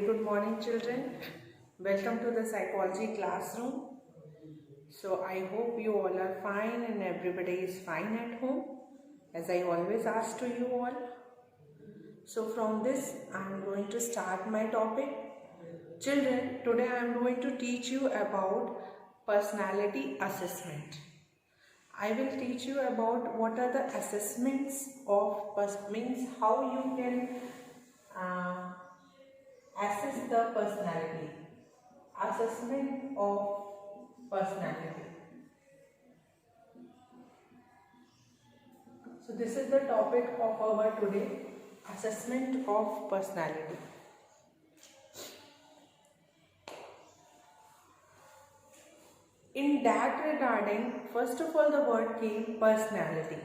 Good morning, children. Welcome to the psychology classroom. So I hope you all are fine and everybody is fine at home, as I always ask to you all. So from this I am going to start my topic. Children, today I am going to teach you about personality assessment. I will teach you about what are the assessments of means how you can assess the personality. Assessment of personality. So this is the topic of our today, assessment of personality. In that regarding, first of all the word came personality.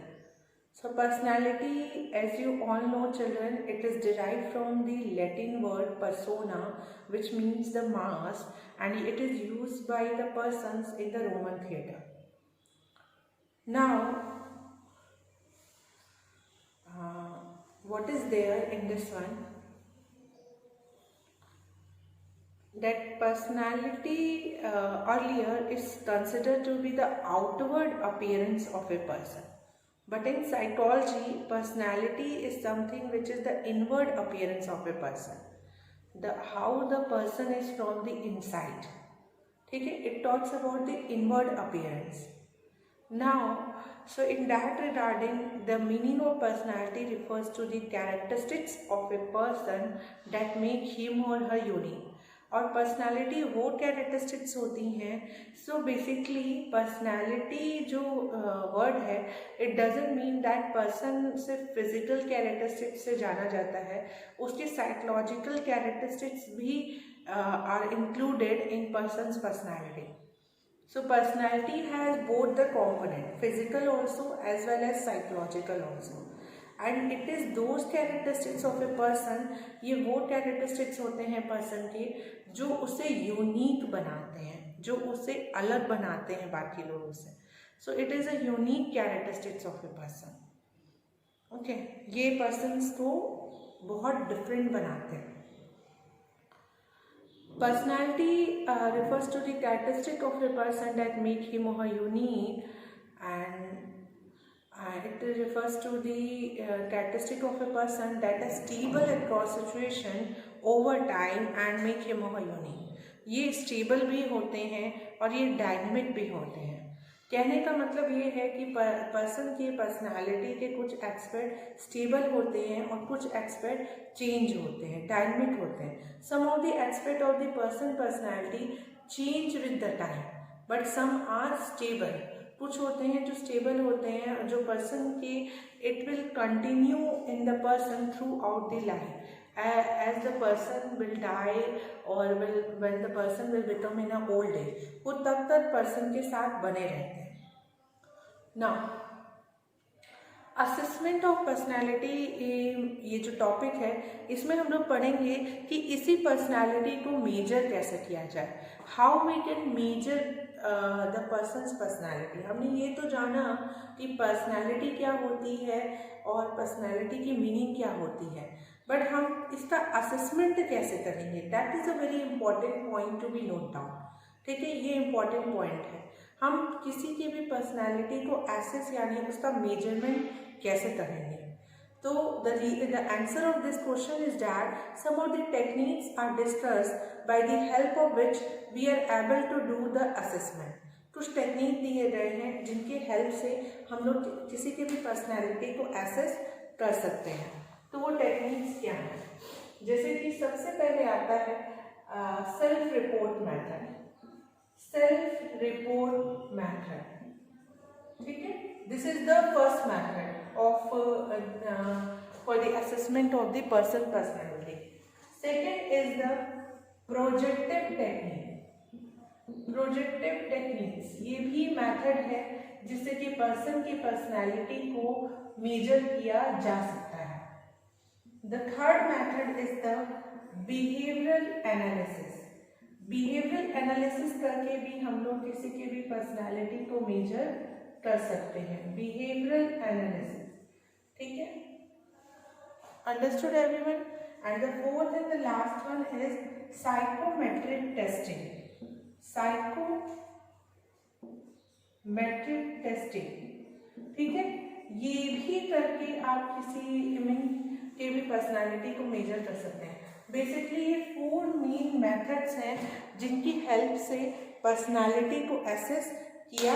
So personality, as you all know children, it is derived from the Latin word persona, which means the mask, and it is used by the persons in the Roman theatre. Now, what is there in this one? That personality earlier is considered to be the outward appearance of a person. But in psychology, personality is something which is the inward appearance of a person. How the person is from the inside. Okay? It talks about the inward appearance. Now, so in that regarding, the meaning of personality refers to the characteristics of a person that make him or her unique. और personality वो characteristics होती हैं. So basically personality जो word है, it doesn't mean that person सिर्फ physical characteristics से जाना जाता है, उसके साइकोलॉजिकल कैरेक्टरिस्टिक्स भी are included in person's personality. So personality has both the component, physical also as well as psychological also. And it is those characteristics of a person, ये वो characteristics होते हैं person के जो उसे unique बनाते हैं, जो उसे अलग बनाते हैं बाकी लोगों से. So it is a unique characteristics of a person. Okay, ये persons को बहुत different बनाते हैं. Personality refers to the characteristic of a person that make him or her unique, and it refers to the characteristic of a person that is stable across situation over time and make him or her unique. ये stable भी होते हैं और ये dynamic भी होते हैं. कहने का मतलब ये है कि पर्सन की पर्सनालिटी के कुछ एस्पेक्ट स्टेबल होते हैं और कुछ एस्पेक्ट चेंज होते हैं, डायनामिक होते हैं. Some of the aspect of the person personality change with the time, but some are stable. कुछ होते हैं जो स्टेबल होते हैं, जो पर्सन के it will continue in the person through out the life. As the person will die or when the person will become in a old age, वो तब तक पर्सन के साथ बने रहते हैं. Now, असेसमेंट ऑफ पर्सनैलिटी, ये जो टॉपिक है इसमें हम लोग पढ़ेंगे कि इसी पर्सनैलिटी को मेजर कैसे किया जाए. How we can measure the person's personality. हमने ये तो जाना कि पर्सनैलिटी क्या होती है और पर्सनैलिटी की मीनिंग क्या होती है, बट हम इसका असेसमेंट कैसे करेंगे, that is a very important point to be note down. ठीक है, ये इंपॉर्टेंट पॉइंट है. हम किसी की भी पर्सनैलिटी को एसेस यानी उसका मेजरमेंट कैसे करेंगे. तो the answer of this question is that some of the techniques are discussed by the help of which we are able to do the assessment. कुछ टेक्निक दिए गए हैं जिनके हेल्प से हम लोग किसी की भी पर्सनैलिटी को एसेस कर सकते हैं. तो वो टेक्निक्स क्या हैं? जैसे कि सबसे पहले आता है self report method. Self report method, ठीक है, this is the first method of for the assessment of the person personality. Second is the projective technique. Projective techniques ये भी मेथड है जिससे कि पर्सन की पर्सनैलिटी को मेजर किया जा सकता है. The third method is the behavioral analysis. Behavioral analysis करके भी हम लोग किसी की भी पर्सनैलिटी को मेजर कर सकते हैं. Behavioral analysis, ठीक है, understood everyone? And the fourth and the last one is psychometric testing. Psychometric testing, ठीक है, ये भी करके आप किसी के भी पर्सनालिटी को मेजर कर सकते हैं। बेसिकली ये 4 मेन मेथड्स हैं जिनकी हेल्प से पर्सनालिटी को एसेस किया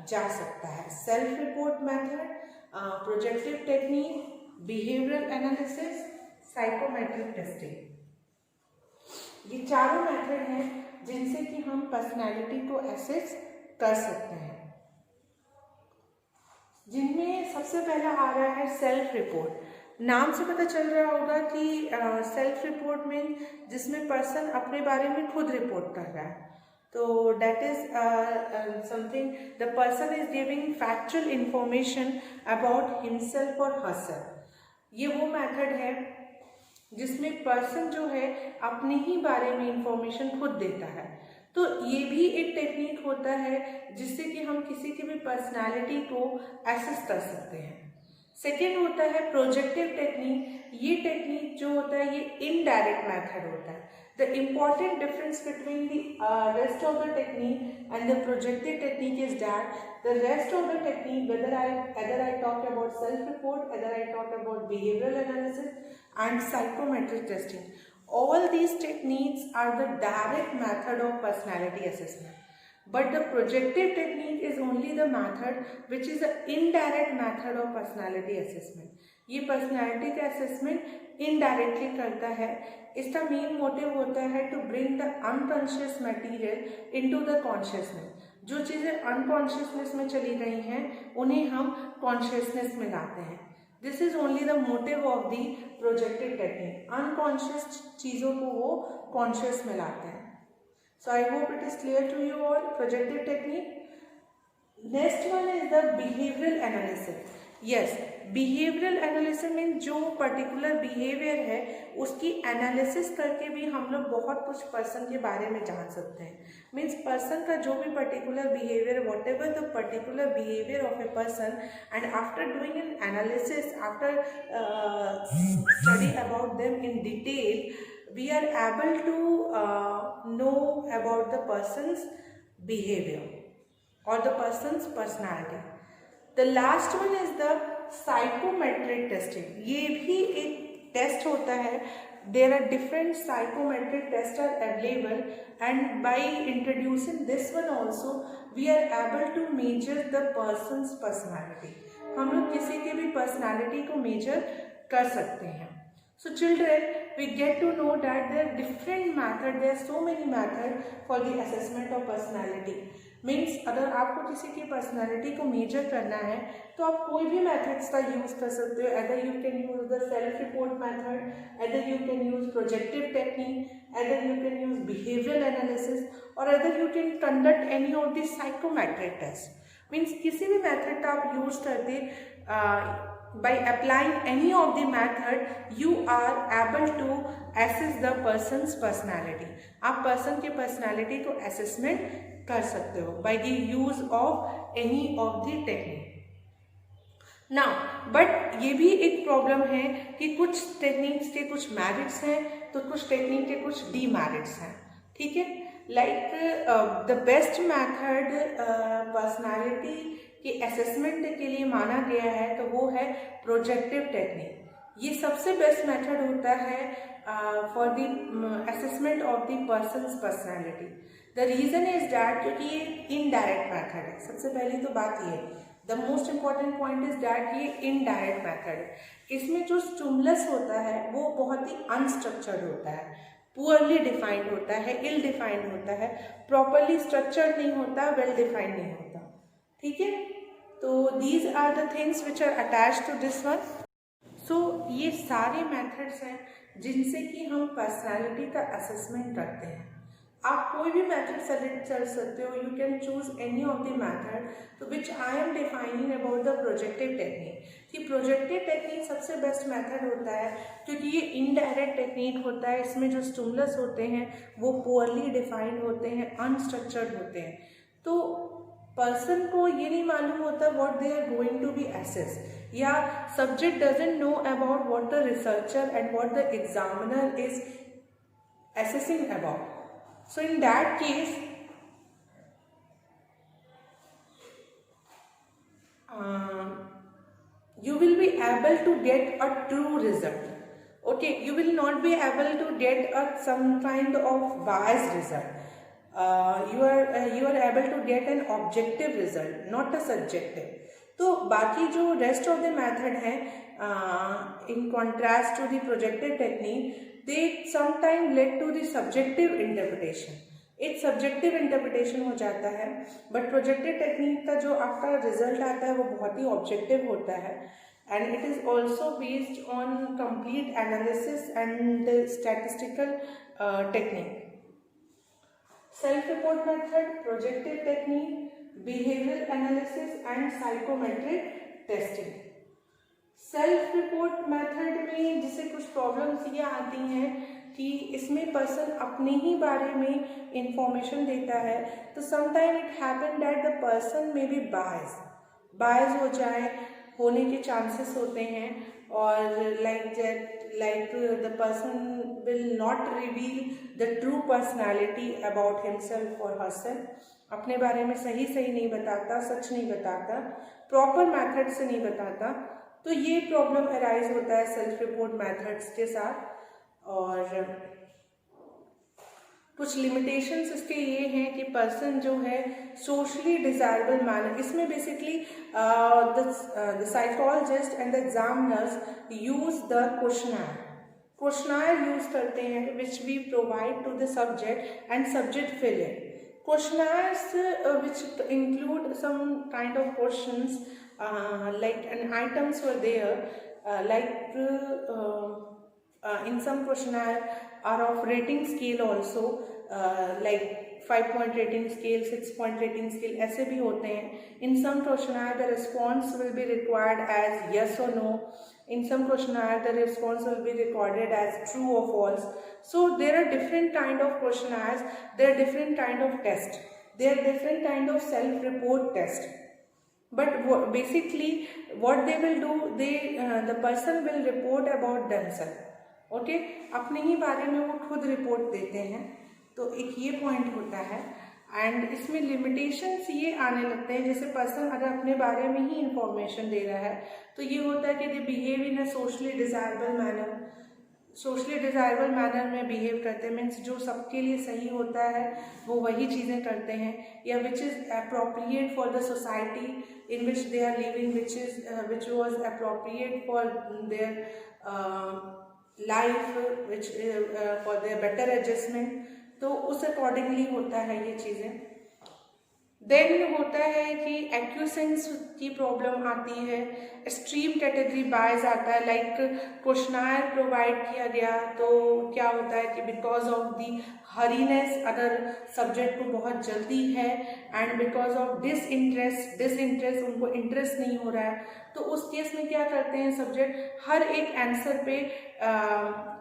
जा सकता है। Self report method, projective technique, behavioural analysis, psychometric testing, ये चारों मेथड हैं जिनसे कि हम पर्सनालिटी को एसेस कर सकते हैं, जिनमें सबसे पहला आ रहा है सेल्फ रिपोर्ट। नाम से पता चल रहा होगा कि सेल्फ रिपोर्ट में जिसमें पर्सन अपने बारे में खुद रिपोर्ट कर रहा है, तो that is something the person is giving factual information about himself और हरसेल्फ। ये वो मेथड है जिसमें पर्सन जो है अपने ही बारे में इंफॉर्मेशन खुद देता है। तो ये भी एक टेक्निक होता है जिससे कि हम किसी की भी पर्सनालिटी को एसेस कर सकते हैं। सेकेंड होता है प्रोजेक्टिव टेक्निक। ये टेक्निक जो होता है ये इनडायरेक्ट मेथड होता है। The important difference between the rest of the technique and the projective technique is that the rest of the technique, whether I talk about self report, whether I talk about behavioral analysis and psychometric testing, all these techniques are the direct method of personality assessment. But the projective technique is only the method which is an indirect method of personality assessment. ये personality का assessment indirectly करता है। इसका main motive होता है to bring the unconscious material into the consciousness. जो चीज़ें unconsciousness में चली गई हैं उन्हें हम कॉन्शियसनेस में लाते हैं। This is only the motive of the projective technique. Unconscious चीज़ों को वो कॉन्शियस में लाते हैं। So I hope it is clear to you all, projective technique. Next one is the behavioral analysis. Yes, behavioral analysis means जो particular behavior है उसकी analysis करके भी हम लोग बहुत कुछ person के बारे में जान सकते हैं। Means person का जो भी particular behavior, whatever the particular behavior of a person, and after doing an analysis, after study about them in detail, we are able to know about the person's behavior or the person's personality. The last one is the psychometric testing. ये भी एक test होता है। There are different psychometric tests are available, and by introducing this one also we are able to measure the person's personality. हम लोग किसी की भी personality को measure कर सकते हैं। So children, we get to know that there are different methods, there are so many methods for the assessment of personality. Means अगर आपको किसी की पर्सनालिटी को मेजर करना है तो आप कोई भी मेथड्स का यूज़ कर सकते हो। either you can use the self report method, either you can use projective technique, either you can use behavioral analysis, or either you can conduct any of the psychometric tests. Means किसी भी method का आप use करते by applying any of the method you are able to assess the person's personality. आप person के personality को assessment कर सकते हो by the use of any of the technique. Now, but ये भी एक प्रॉब्लम है कि कुछ टेक्निक्स के कुछ मेरिट्स हैं तो कुछ टेक्निक के कुछ डीमेरिट्स हैं। ठीक है, like the best method personality कि असेसमेंट के लिए माना गया है तो वो है प्रोजेक्टिव टेक्निक। ये सबसे बेस्ट मेथड होता है for the assessment of the persons personality. The reason is that क्योंकि ये इनडायरेक्ट मेथड है। सबसे पहली तो बात ये है, the most important point is that ये इनडायरेक्ट मेथड है। इसमें जो स्टिमुलस होता है वो बहुत ही अनस्ट्रक्चर्ड होता है, पुअरली डिफाइंड होता है, इल डिफाइंड होता है, प्रॉपरली स्ट्रक्चर्ड नहीं होता, वेल डिफाइंड नहीं होता। ठीक है, तो these are the things which are attach to this one. So ये सारे मेथड्स हैं जिनसे कि हम पर्सनालिटी का असेसमेंट करते हैं। आप कोई भी मेथड सेलेक्ट कर सकते हो, you can choose any of the method to which I am defining about the projective technique. कि प्रोजेक्टिव टेक्निक सबसे बेस्ट मेथड होता है क्योंकि ये इनडायरेक्ट टेक्निक होता है। इसमें जो स्टिमुलस होते हैं वो पुअरली डिफाइंड होते हैं, अनस्ट्रक्चर्ड होते हैं, तो पर्सन को ये नहीं मालूम होता what they are going to be assess. या subject doesn't know about what the researcher and what the examiner is assessing about. So in that case, you will be able to get a true result. Okay, you will not be able to get some kind of biased result. You are able to get an objective result, not a subjective. तो बाकी जो rest of the method है, in contrast to the projective technique, they sometimes lead to the subjective interpretation. एक subjective interpretation हो जाता है, but projective technique का जो आपका रिजल्ट आता है वो बहुत ही ऑब्जेक्टिव होता है, and it is also based on complete analysis and statistical technique. Self report method, projective technique, behaviour analysis and psychometric testing. Self report method में जैसे कुछ प्रॉब्लम्स ये आती हैं कि इसमें पर्सन अपने ही बारे में इंफॉर्मेशन देता है, तो sometime it happen that the person में बी बायस हो जाए, होने के चांसेस होते हैं, और like the person will not reveal the true personality about himself और हरसेल्फ. अपने बारे में सही नहीं बताता, सच नहीं बताता, प्रॉपर मैथड से नहीं बताता. तो ये प्रॉब्लम अराइज होता है सेल्फ रिपोर्ट मैथड्स के साथ. और कुछ लिमिटेशंस इसके ये हैं कि पर्सन जो है सोशली डिजायरेबल मैनर, इसमें basically the psychologist and the examiners use the questionnaire use करते हैं, which we provide to the subject and subject fill in. Questionnaires which include some kind of questions like and items were there, in some questionnaire are of rating scale also, like 5-point rating scale, 6-point rating scale, ऐसे भी होते हैं. In some questionnaire the response will be required as yes or no. In some questionnaire the response will be recorded as true or false. So there are different kind of questionnaires, there are different kind of tests, there are different kind of self-report test. But basically what they will do, the person will report about themselves. Okay, अपने ही बारे में वो खुद report देते हैं. तो एक ये पॉइंट होता है. एंड इसमें लिमिटेशंस ये आने लगते हैं, जैसे पर्सन अगर अपने बारे में ही इंफॉर्मेशन दे रहा है तो ये होता है कि they behave in a socially desirable manner. Socially desirable manner में बिहेव करते हैं, मीन्स जो सबके लिए सही होता है वो वही चीज़ें करते हैं, या which is appropriate for the society in which they are living, which was appropriate for their life, which for their better adjustment. तो उस अकॉर्डिंगली होता है ये चीज़ें. देन होता है कि एक्यूसेंस की प्रॉब्लम आती है, एक्सट्रीम कैटेगरी बायस आता है. लाइक क्वेश्चनायर प्रोवाइड किया गया तो क्या होता है कि बिकॉज ऑफ दी हरीनेस, अगर सब्जेक्ट को बहुत जल्दी है, एंड बिकॉज ऑफ डिसइंटरेस्ट उनको इंटरेस्ट नहीं हो रहा है, तो उस केस में क्या करते हैं सब्जेक्ट हर एक आंसर पे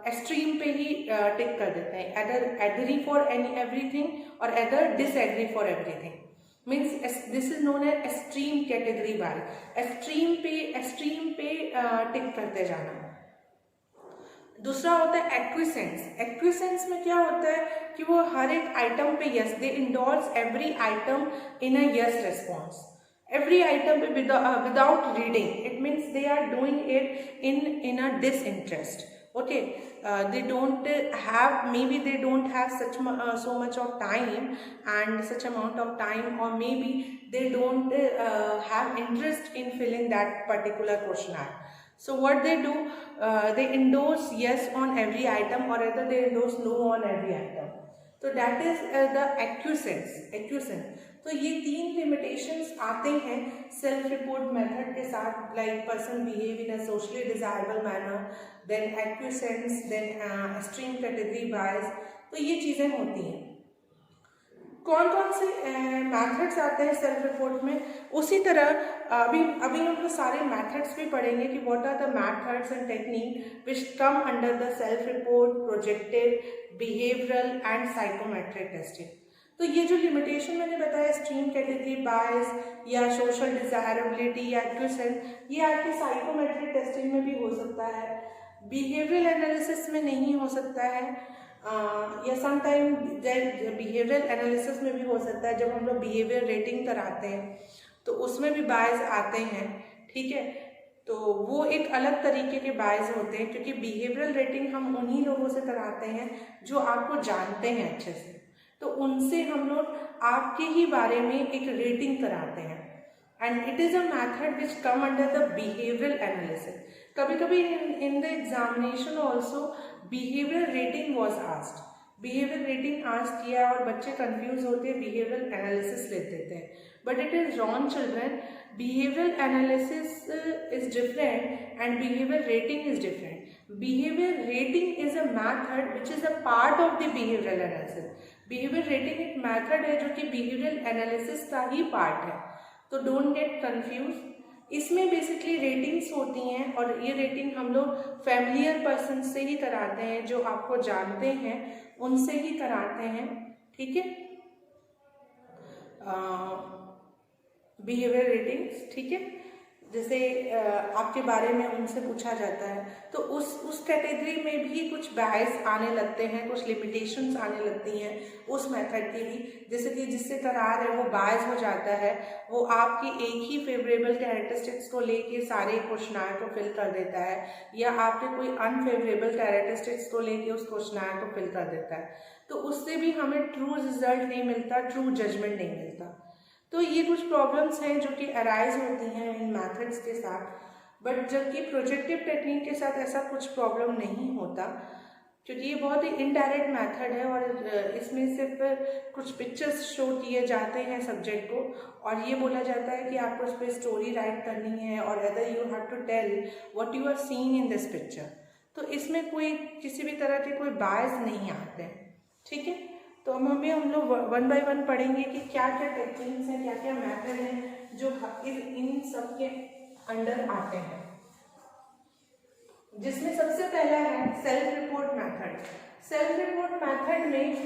एक्सट्रीम पे ही टिक कर देते हैं, एदर एग्री फॉर एवरीथिंग और either disagree for everything. Means this is known as extreme category bias. Extreme पे टिक करते जाना. दूसरा होता है एक्विसेंस में क्या होता है कि वो हर एक आइटम पे yes, they endorse every item in a yes response. every item without reading. It means they are doing it in a disinterest. Okay, they don't have, maybe they don't have so much of time and such amount of time, or maybe they don't have interest in filling that particular questionnaire. So what they do, they endorse yes on every item, or rather they endorse no on every item. So that is the acquiescence. तो ये 3 limitations आते हैं self report method के साथ, like person behave in a socially desirable manner, then acquiescence, then extreme category bias. तो ये चीज़ें होती हैं. कौन कौन से मैथड्स आते हैं सेल्फ रिपोर्ट में, उसी तरह अभी हम लोग सारे मैथड्स भी पढ़ेंगे कि what are the methods and technique which come under the self report, projective, behavioural and psychometric testing. तो ये जो लिमिटेशन मैंने बताया, स्ट्रीम कैटेगरी, बायस या सोशल डिजायरेबिलिटी या एक्यूसेंट, ये आपके साइकोमेट्रिक टेस्टिंग में भी हो सकता है, बिहेवियरल एनालिसिस में नहीं हो सकता है, या समटाइम बिहेवियरल एनालिसिस में भी हो सकता है। जब हम लोग बिहेवियर रेटिंग कराते हैं तो उसमें भी बायस आते हैं, ठीक है। तो वो एक अलग तरीके के बायस होते हैं, क्योंकि बिहेवियरल रेटिंग हम उन्हीं लोगों से कराते हैं जो आपको जानते हैं अच्छे से, तो उनसे हम लोग आपके ही बारे में एक रेटिंग कराते हैं, and it is a method which come under the behavioural analysis. कभी कभी in the examination also behaviour rating was asked, behaviour rating ask किया और बच्चे कंफ्यूज होते बिहेवियरल एनालिसिस लेते थे, but it is wrong children. Behavioural analysis is different and behaviour rating is different. Behaviour rating is a method which is a part of the behavioural analysis. Behaviour rating एक method है जो कि behavioural analysis का ही part है, तो don't get confuse. इसमें basically ratings होती हैं और ये रेटिंग हम लोग फैमिलियर पर्सन से ही कराते हैं, जो आपको जानते हैं उनसे ही कराते हैं, ठीक है, बिहेवियर रेटिंग्स, ठीक है। जैसे आपके बारे में उनसे पूछा जाता है तो उस कैटेगरी में भी कुछ बायस आने लगते हैं, कुछ लिमिटेशंस आने लगती हैं उस मेथड की भी। जैसे कि जिससे करा रहे वो बायस हो जाता है, वो आपकी एक ही फेवरेबल कैरेक्टरिस्टिक्स को लेके सारे क्वेश्चनायर को फिल कर देता है, या आपके कोई अनफेवरेबल कैरेक्टरिस्टिक्स को लेके उस क्वेश्चनायर को फिल कर देता है, तो उससे भी हमें ट्रू रिजल्ट नहीं मिलता, ट्रू जजमेंट नहीं मिलता। तो ये कुछ प्रॉब्लम्स हैं जो कि अराइज होती हैं इन मैथड्स के साथ, बट जबकि प्रोजेक्टिव टेक्निक के साथ ऐसा कुछ प्रॉब्लम नहीं होता, क्योंकि ये बहुत ही इनडायरेक्ट मेथड है और इसमें सिर्फ कुछ पिक्चर्स शो किए जाते हैं सब्जेक्ट को, और ये बोला जाता है कि आपको इस पर स्टोरी राइट करनी है और other you have to tell what you are seeing in this picture. तो इसमें कोई किसी भी तरह के कोई बायस नहीं आते हैं, ठीक है। तो हम लोग वन बाय वन पढ़ेंगे कि क्या क्या टेक्निक्स हैं, क्या क्या मैथड हैं जो इन सब के अंडर आते हैं, जिसमें सबसे पहला है self report method. Self report method में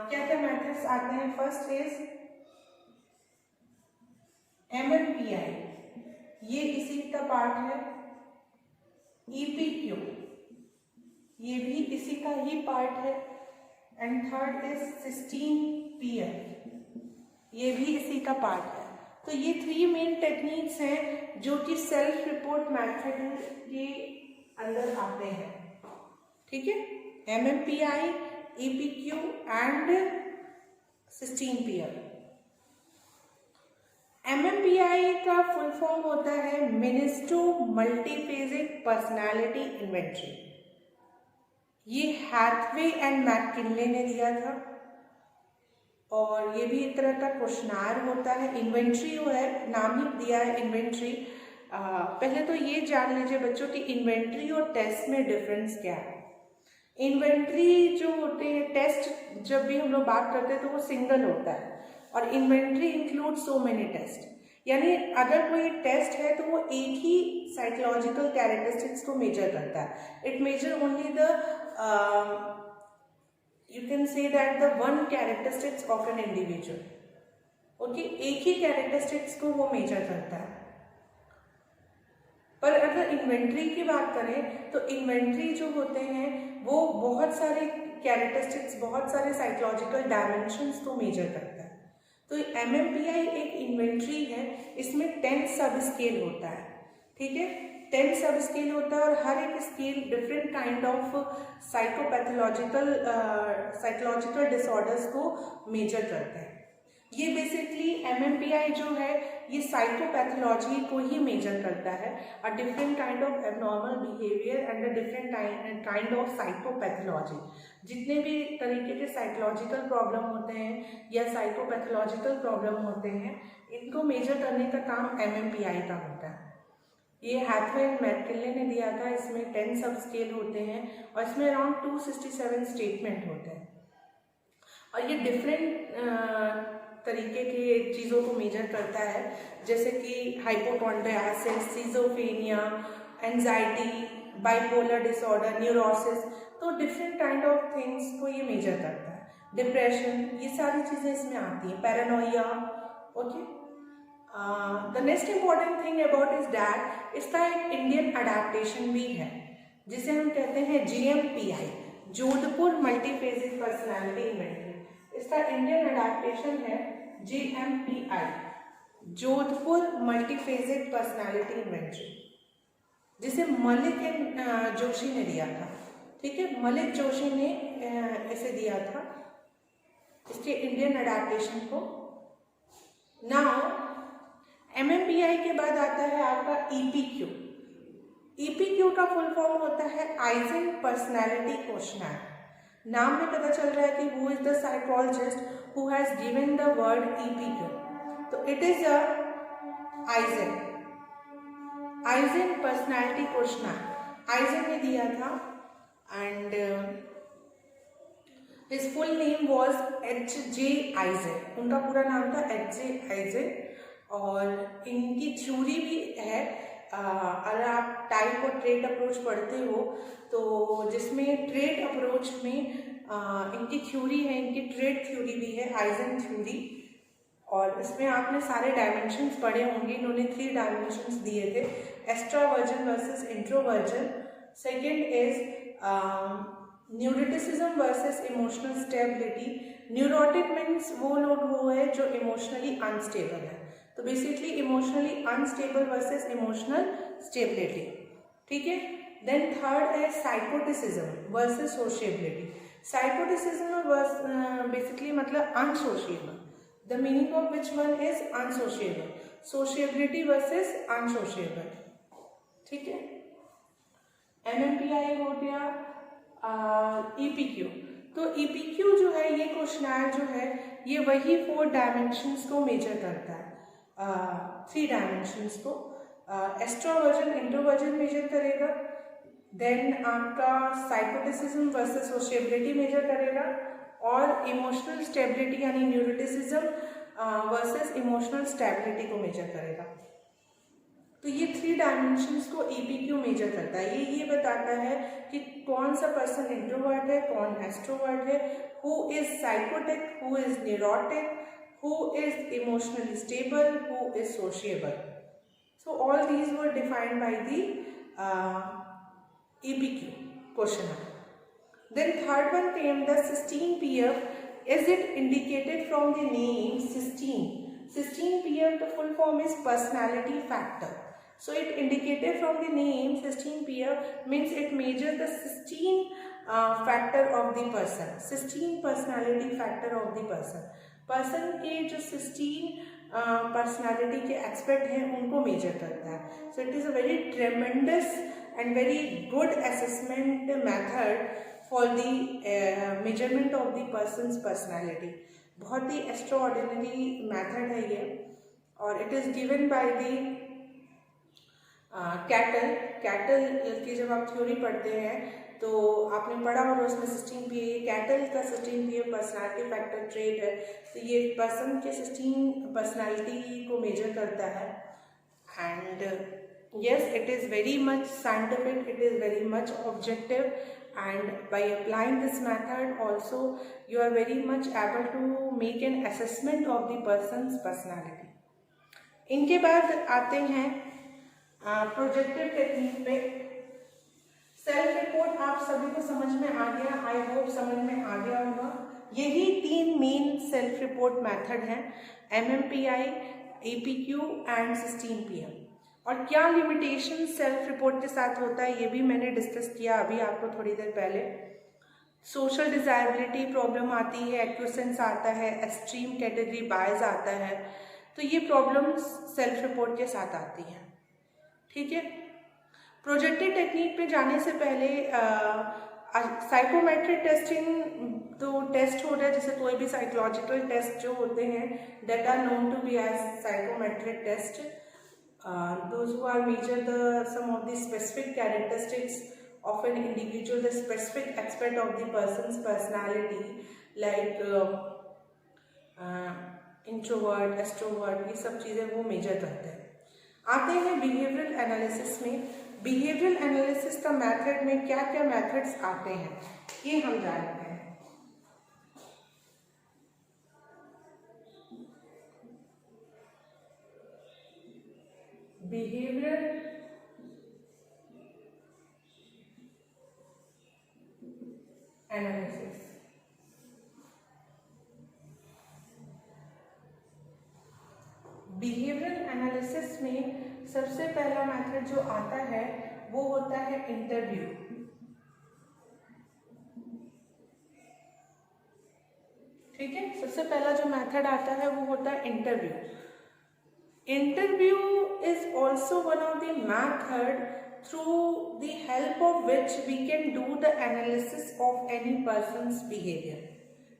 क्या क्या मेथड्स आते हैं? फर्स्ट इज MMPI, ये इसी का पार्ट है। EPQ, ये भी इसी का ही पार्ट है। एंड थर्ड इज 16PF, ये भी इसी का पार्ट है। तो ये 3 मेन टेक्निक्स हैं जो कि सेल्फ रिपोर्ट मेथड के अंदर आते हैं, ठीक है। MMPI, EPQ and 16PF। MMPI का फुल फॉर्म होता है मिनिस्टो मल्टीफेजिक पर्सनालिटी इन्वेंट्री। ये हैथवे एंड मैककिनले ने दिया था, और ये भी एक तरह का क्वेश्चनायर होता है। इन्वेंट्री जो है, नाम ही दिया है इन्वेंट्री। पहले तो ये जान लीजिए बच्चों कि इन्वेंट्री और टेस्ट में डिफरेंस क्या है। इन्वेंट्री जो होते हैं, टेस्ट जब भी हम लोग बात करते हैं तो वो सिंगल होता है, और inventory include so many test. यानी अगर कोई टेस्ट है तो वो एक ही साइकोलॉजिकल कैरेक्टरिस्टिक्स को मेजर करता है। It measure only the you can say that the one characteristics of an individual, okay, एक ही कैरेक्टरिस्टिक्स को वो मेजर करता है। पर अगर इन्वेंट्री की बात करें तो इन्वेंट्री जो होते हैं वो बहुत सारे कैरेक्टरिस्टिक्स, बहुत सारे साइकोलॉजिकल डायमेंशंस को मेजर करता है। तो MMPI एक इन्वेंट्री है, इसमें 10 सब स्केल होता है, ठीक है। 10 सब स्केल होता है और हर एक scale different kind of psychological disorders को मेजर करते हैं। ये बेसिकली MMPI जो है ये साइकोपैथोलॉजी को ही मेजर करता है, a different kind of abnormal behaviour and a different kind of psychopathology. जितने भी तरीके के साइकोलॉजिकल प्रॉब्लम होते हैं या साइकोपैथोलॉजिकल प्रॉब्लम होते हैं, इनको मेजर करने का काम MMPI का होता है। ये हैथवे एंड मैककिनले ने दिया था। इसमें 10 सब स्केल होते हैं और इसमें अराउंड 267 स्टेटमेंट होते हैं, और ये डिफरेंट तरीके के चीज़ों को मेजर करता है, जैसे कि hypochondriasis, schizophrenia, anxiety, bipolar disorder, neurosis. तो डिफरेंट काइंड ऑफ थिंग्स को ये मेजर करता है। डिप्रेशन, ये सारी चीज़ें इसमें आती हैं, paranoia. Okay, the next important thing about is that इसका एक इंडियन अडेप्टेशन भी है जिसे हम कहते हैं GMPI, जोधपुर मल्टीफेजेड पर्सनालिटी इन्वेंटरी। इसका इंडियन अडेप्टेशन है GMPI, जोधपुर मल्टीफेजेड पर्सनालिटी इन्वेंटरी, जिसे मलिक एंड जोशी ने दिया था। ठीक है, मलिक जोशी ने इसे दिया था, इसके इंडियन अडेप्टेशन को। नाउ MMPI के बाद आता है आपका EPQ। EPQ का फुल फॉर्म होता है आइजन पर्सनैलिटी क्वेश्चनर। नाम में पता चल रहा है कि who is the psychologist who has given the word EPQ, तो it is a Eysenck personality questionnaire. Eysenck ने दिया था and his full name was H.J. Eysenck. उनका पूरा नाम था H.J. आइजन। और इनकी थ्योरी भी है, अगर आप टाइप और ट्रेड अप्रोच पढ़ते हो तो जिसमें ट्रेड अप्रोच में इनकी थ्योरी है, इनकी ट्रेड थ्योरी भी है, आइजन थ्योरी। और इसमें आपने सारे डायमेंशंस पढ़े होंगे। इन्होंने 3 डायमेंशंस दिए थे, extraversion versus introversion. Second is neuroticism versus emotional stability. Neurotic means वो लोग वो है जो इमोशनली अनस्टेबल है, तो basically emotionally unstable versus emotional stability. ठीक है, देन थर्ड है psychoticism versus sociability. Psychoticism basically मतलब unsociable, the meaning of which one is unsociable. Sociability versus unsociable. ठीक है, MMPI हो गया। EPQ, तो EPQ जो है ये क्वेश्चनर जो है ये वही 4 डायमेंशंस को मेजर करता है, 3 डायमेंशंस को। एक्स्ट्रोवर्जन इंट्रोवर्जन मेजर करेगा, देन आपका साइकोटिसिज्म वर्सेस सोशिएबिलिटी मेजर करेगा, और इमोशनल स्टेबिलिटी यानी न्यूरोटिसिज्म वर्सेस इमोशनल स्टेबिलिटी को मेजर करेगा। तो ये 3 डायमेंशंस को EPQ मेजर करता है। ये बताता है कि कौन सा पर्सन इंट्रोवर्ट है, कौन एक्सट्रोवर्ट है, who is psychotic, who is neurotic, who is emotionally stable, who is sociable. So all these were defined by the EPQ questionnaire. Then third one came the cystine PF. Is it indicated from the name cystine? Cystine PF, the full form is personality factor. So it indicated from the name cystine PF means it measures the cystine factor of the person. Cystine personality factor of the person. Person के जो 16 personality के expert हैं उनको major करता है। So it is a very ट्रेमेंडस and very good assessment method for the measurement of the persons personality. बहुत ही extraordinary method है ये, और it is given by the cattle की जब आप थ्योरी पढ़ते हैं तो आपने पढ़ा होगा उसमें 16 कैटल का 16 पर्सनालिटी फैक्टर ट्रेट है। तो ये पर्सन के 16 पर्सनालिटी को मेजर करता है। And yes, it is very much scientific, it is very much objective, and by applying this method also you are very much able to make an assessment of the person's personality. इनके बाद आते हैं projective technique पे। Self report आप सभी को समझ में आ गया, आई होप समझ में आ गया होगा। यही 3 मेन सेल्फ रिपोर्ट मेथड हैं, MMPI, EPQ एंड 16PM। और क्या लिमिटेशन सेल्फ रिपोर्ट के साथ होता है ये भी मैंने डिस्कस किया अभी आपको थोड़ी देर पहले। सोशल डिजायबिलिटी प्रॉब्लम आती है, एक्विसेंस आता है, एक्सट्रीम कैटेगरी बायस आता है, तो ये प्रॉब्लम्स सेल्फ रिपोर्ट के साथ आती हैं। ठीक है, प्रोजेक्टिव टेक्निक पे जाने से पहले साइकोमेट्रिक टेस्टिंग तो टेस्ट हो रहा है, जैसे कोई भी साइकोलॉजिकल टेस्ट जो होते हैं that are known to be as psychometric test. Those who are measure some of the specific characteristics of an individual, the specific aspect of the person's personality, like introvert, extrovert, ये सब चीज़ें वो major करते हैं। आते हैं behavioural analysis में। Behavioural analysis का मेथड में क्या क्या मेथड्स आते हैं ये हम जानते हैं। Behaviour analysis. बिहेवियरल एनालिसिस में सबसे पहला मेथड जो आता है वो होता है इंटरव्यू। ठीक है, सबसे पहला जो मेथड आता है वो होता है interview. Interview is also one of the method through the help of which we can do the analysis of any person's behaviour.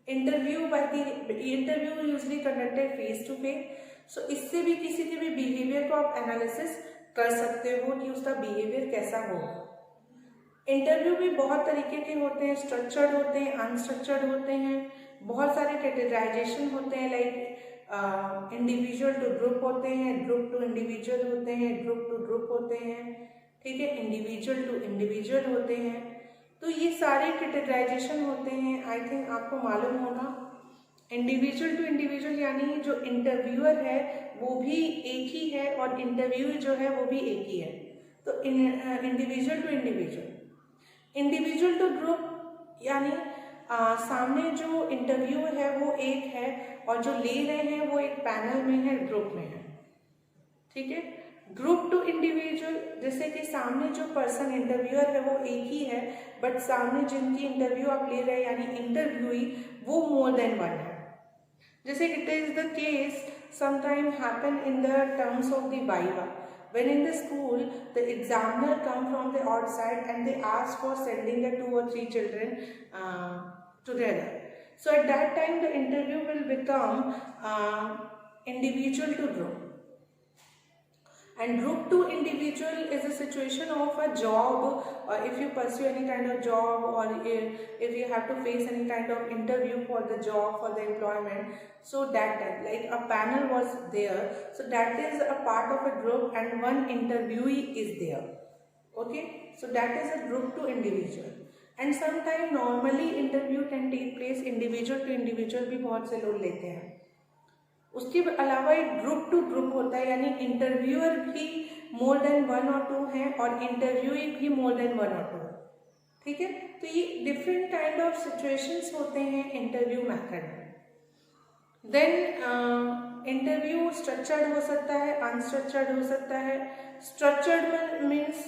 Interview usually conducted face to face. So इससे भी किसी के भी बिहेवियर को आप एनालिसिस कर सकते हो कि उसका बिहेवियर कैसा होगा। इंटरव्यू भी बहुत तरीके के होते हैं, स्ट्रक्चर्ड होते हैं, अनस्ट्रक्चर्ड होते हैं, बहुत सारे कैटेगराइजेशन होते हैं, लाइक इंडिविजुअल टू ग्रुप होते हैं, ग्रुप टू इंडिविजुअल होते हैं, ग्रुप टू ग्रुप होते हैं, ठीक है, इंडिविजुअल टू इंडिविजुअल होते हैं। तो ये सारे कैटेगराइजेशन होते हैं। आई थिंक आपको मालूम होगा इंडिविजुअल टू इंडिविजुअल यानी जो इंटरव्यूअर है वो भी एक ही है और इंटरव्यू जो है वो भी एक ही है। तो individual to individual, individual to group यानी सामने जो इंटरव्यू है वो एक है और जो ले रहे हैं वो एक पैनल में है, ग्रुप में है। ठीक है, ग्रुप टू इंडिविजुअल जैसे कि सामने जो पर्सन इंटरव्यूअर है वो एक ही है, बट सामने जिनकी इंटरव्यू आप ले रहे हैं यानी इंटरव्यूई वो मोर देन वन है। जैसे it is the case sometime happen in the terms of the viva. When in the school, the examiner come from the outside and they ask for sending the 2 or 3 children together. So at that time, the interview will become individual to group. And group to individual is a situation of a job, or if you pursue any kind of job, or if you have to face any kind of interview for the job, for the employment. So that time, like a panel was there, so that is a part of a group and one interviewee is there. Okay, so that is a group to individual. And sometimes normally interview can take place individual to individual भी बहुत से लोग लेते हैं। उसके अलावा एक group to group होता है यानी इंटरव्यूअर भी मोर देन 1 or 2 हैं और इंटरव्यूई भी मोर देन 1 or 2। ठीक है, तो ये डिफरेंट काइंड ऑफ सिचुएशंस होते हैं इंटरव्यू मेथड में। देन इंटरव्यू स्ट्रक्चर्ड हो सकता है, अनस्ट्रक्चर्ड हो सकता है। स्ट्रक्चर्ड मीन्स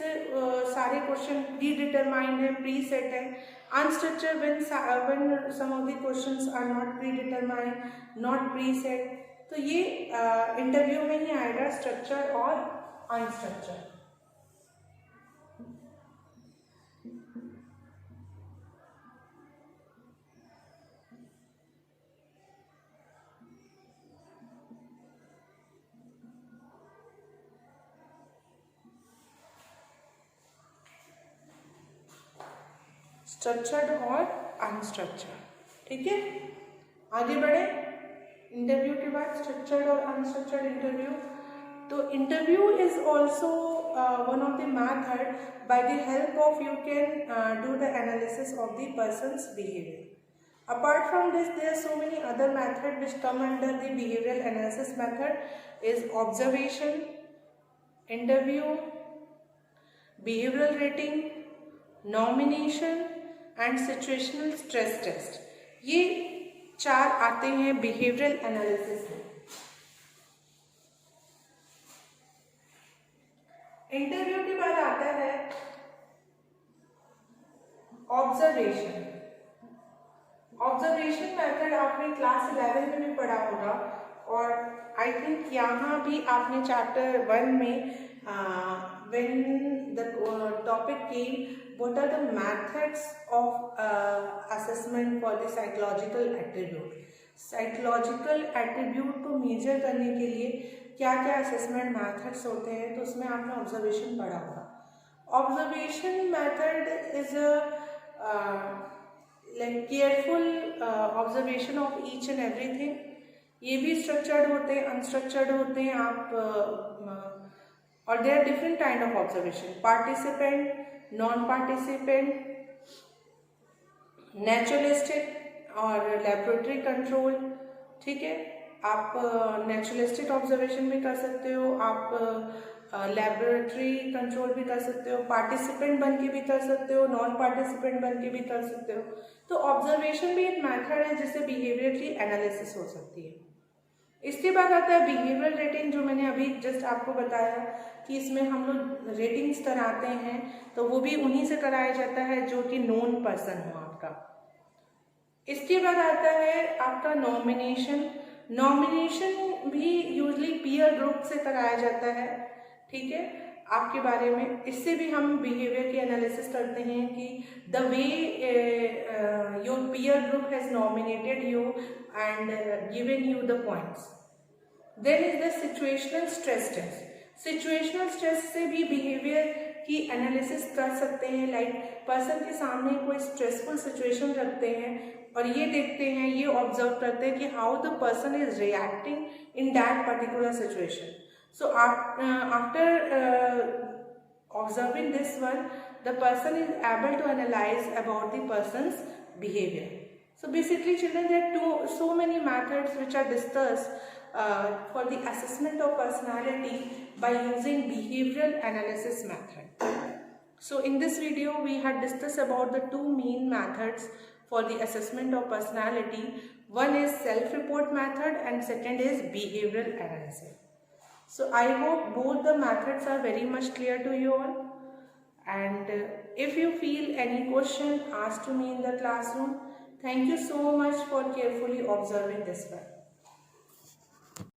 सारे क्वेश्चन प्री डिटरमाइंड है, प्री सेट है। Unstructured when some of the questions are not predetermined, not preset. तो ये इंटरव्यू में ही आएगा स्ट्रक्चर और अनस्ट्रक्चर। स्ट्रक्चर्ड और अनस्ट्रक्चर। ठीक है, आगे बढ़े। इंटरव्यू के बाद स्ट्रक्चर्ड और अनस्ट्रक्चर्ड इंटरव्यू। तो interview is also one of the method by the help of you can do the analysis of the persons behaviour. Apart from this, there are so many other methods which come under the behavioral analysis method is observation, interview, behavioral rating, nomination and situational stress test। ये 4 आते हैं behavioral analysis में। Interview के बाद आता है observation. Observation method आपने class 11 में भी पढ़ा होगा और आई थिंक यहाँ भी आपने चैप्टर 1 में when the topic came what are the methods of assessment for the psychological attribute। Psychological attribute को मेजर करने के लिए क्या क्या असेसमेंट मेथड्स होते हैं, तो उसमें आपने ऑब्जर्वेशन पढ़ा होगा। Observation method is like careful observation of each and everything. ये भी स्ट्रक्चर्ड होते हैं, अनस्ट्रक्चर्ड होते हैं। आप और there are different kind of observation, participant, non participant, naturalistic और लेबोरेटरी कंट्रोल। ठीक है, आप नेचुरलिस्टिक ऑब्जर्वेशन भी कर सकते हो, आप लेबोरेटरी कंट्रोल भी कर सकते हो, पार्टिसिपेंट बन के भी कर सकते हो, नॉन पार्टिसिपेंट बन के भी कर सकते हो। तो ऑब्जर्वेशन भी एक मेथड है जिससे बिहेवियर की एनालिसिस हो सकती है। इसके बाद आता है बिहेवियर रेटिंग, जो मैंने अभी जस्ट आपको बताया कि इसमें हम लोग रेटिंग्स कराते हैं, तो वो भी उन्हीं से कराया जाता है जो कि नोन पर्सन हो आपका। इसके बाद आता है आपका नॉमिनेशन। नॉमिनेशन भी यूजली पीयर ग्रुप से कराया जाता है, ठीक है, आपके बारे में। इससे भी हम बिहेवियर की एनालिसिस करते हैं कि the way your peer group has nominated you and given you the points. Then is the situational stress test. Situational stress से भी बिहेवियर की एनालिसिस कर सकते हैं। लाइक पर्सन के सामने कोई स्ट्रेसफुल सिचुएशन रखते हैं और ये देखते हैं, ये ऑब्जर्व करते हैं कि how the person is reacting in that particular situation. So after observing this one, the person is able to analyze about the person's behavior. So basically children, there are so many methods which are discussed for the assessment of personality by using behavioral analysis method. So in this video we had discussed about the two main methods for the assessment of personality. One is self-report method and second is behavioral analysis. So I hope both the methods are very much clear to you all. And if you feel any question, ask to me in the classroom. Thank you so much for carefully observing this one.